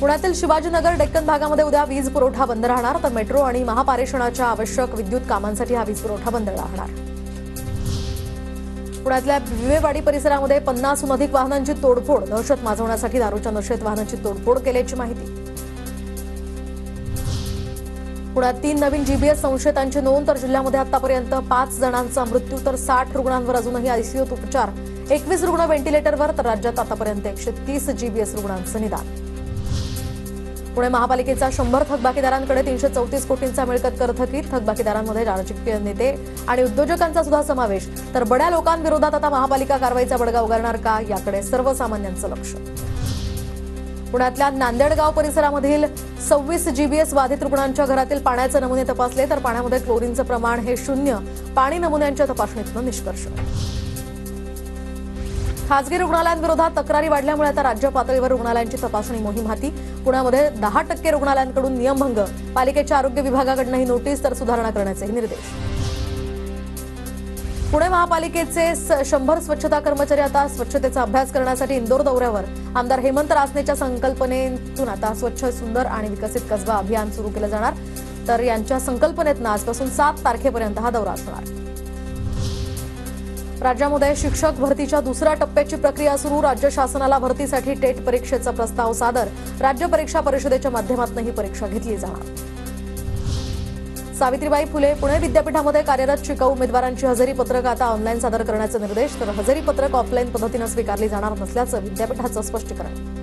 पुण्यातील शिवाजीनगर डेक्कन भागामध्ये उद्या वीज पुरवठा बंद राहणार, तर मेट्रो आणि महापारेषणाच्या आवश्यक विद्युत कामांसाठी हा वीज पुरवठा बंद राहणार. पुण्यातल्या विवेवाडी परिसरामध्ये 50हून अधिक वाहनांची तोडफोड, दहशत माजवण्यासाठी दारूच्या नशेत वाहनांची तोडफोड केल्याची माहिती. पुण्यात 3 नवीन जीबीएस संशयितांची नोंद, तर जिल्ह्यामध्ये आतापर्यंत 5 जणांचा मृत्यू, तर 60 रुग्णांवर अजूनही आयसीयूत उपचार, 21 रुग्ण व्हेंटिलेटरवर, तर राज्यात आतापर्यंत 130 जीबीएस रुग्णांचं निदान. पुणे महापालिकेचा 100 थकबाकीदारांकडे 334 कोटींचा मिळकत कर थकीत, थकबाकीदारांमध्ये राजकीय नेते आणि उद्योजकांचा सुद्धा समावेश, तर बड्या लोकांविरोधात आता महापालिका कारवाईचा बडगा उगारणार का, याकडे सर्वसामान्यांचं लक्ष. पुण्यातल्या नांदेडगाव परिसरामधील 26 जीबीएस बाधित रुग्णांच्या घरातील पाण्याचे नमुने तपासले, तर पाण्यामध्ये क्लोरीनचं प्रमाण हे 0, पाणी नमुन्यांच्या तपासणीतून निष्कर्ष. खासगी रुग्णालयांविरोधात तक्रारी वाढल्यामुळे आता राज्य पातळीवर रुग्णालयांची तपासणी मोहीम हाती. पुण्यामध्ये 10% रुग्णालयांकडून नियमभंग, पालिकेच्या आरोग्य विभागाकडूनही नोटीस, तर सुधारणा करण्याचे निर्देश. पुणे महापालिकेचे 100 स्वच्छता कर्मचारी आता स्वच्छतेचा अभ्यास करण्यासाठी इंदोर दौऱ्यावर. आमदार हेमंत रासनेच्या संकल्पनेतून आता स्वच्छ, सुंदर आणि विकसित कसबा अभियान सुरू केलं जाणार, तर यांच्या संकल्पनेतून आजपासून 7 तारखेपर्यंत हा दौरा असणार. राज्यामध्ये शिक्षक भरतीच्या दुसऱ्या टप्प्याची प्रक्रिया सुरू, राज्य शासनाला भरतीसाठी टेट परीक्षेचा प्रस्ताव सादर, राज्य परीक्षा परिषदेच्या माध्यमातून ही परीक्षा घेतली जाणार. सावित्रीबाई फुले पुणे विद्यापीठामध्ये कार्यरत शिकाऊ उमेदवारांची हजेरी पत्रक आता ऑनलाईन सादर करण्याचे निर्देश, तर हजेरी पत्रक ऑफलाईन पद्धतीने स्वीकारली जाणार नसल्याचं विद्यापीठाचं स्पष्टीकरण.